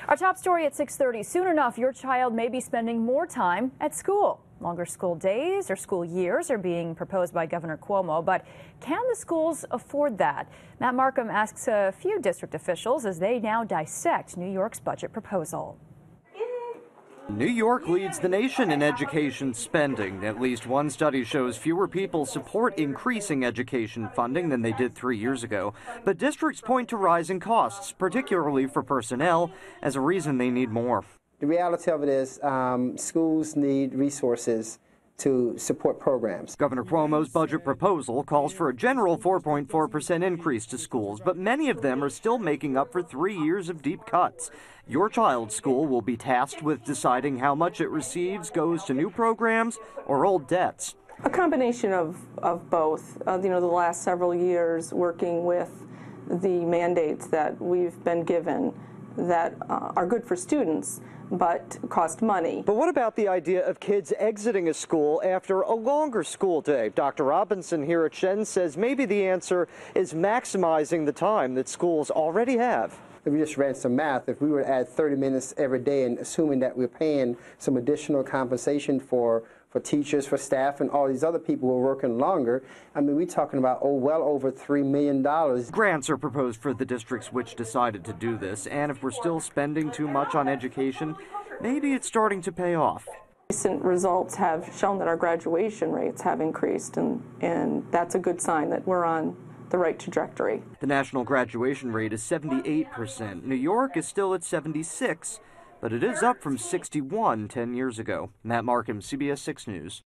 Our top story at 6:30. Soon enough, your child may be spending more time at school. Longer school days or school years are being proposed by Governor Cuomo, but can the schools afford that? Matt Markham asks a few district officials as they now dissect New York's budget proposal. New York leads the nation in education spending. At least one study shows fewer people support increasing education funding than they did 3 years ago. But districts point to rising costs, particularly for personnel, as a reason they need more. The reality of it is schools need resources to support programs. Governor Cuomo's budget proposal calls for a general 4.4% increase to schools, but many of them are still making up for 3 years of deep cuts. Your child's school will be tasked with deciding how much it receives goes to new programs or old debts. A combination of both. The last several years working with the mandates that we've been given that are good for students but cost money. But what about the idea of kids exiting a school after a longer school day? Dr. Robinson here at Shen says maybe the answer is maximizing the time that schools already have. If we just ran some math, if we were to add 30 minutes every day and assuming that we're paying some additional compensation for teachers, for staff, and all these other people who are working longer, I mean, we're talking about well over $3 million. Grants are proposed for the districts which decided to do this, and if we're still spending too much on education, maybe it's starting to pay off. Recent results have shown that our graduation rates have increased, and that's a good sign that we're on the right trajectory. The national graduation rate is 78%. New York is still at 76%. But it is up from 61 10 years ago. Matt Markham, CBS 6 News.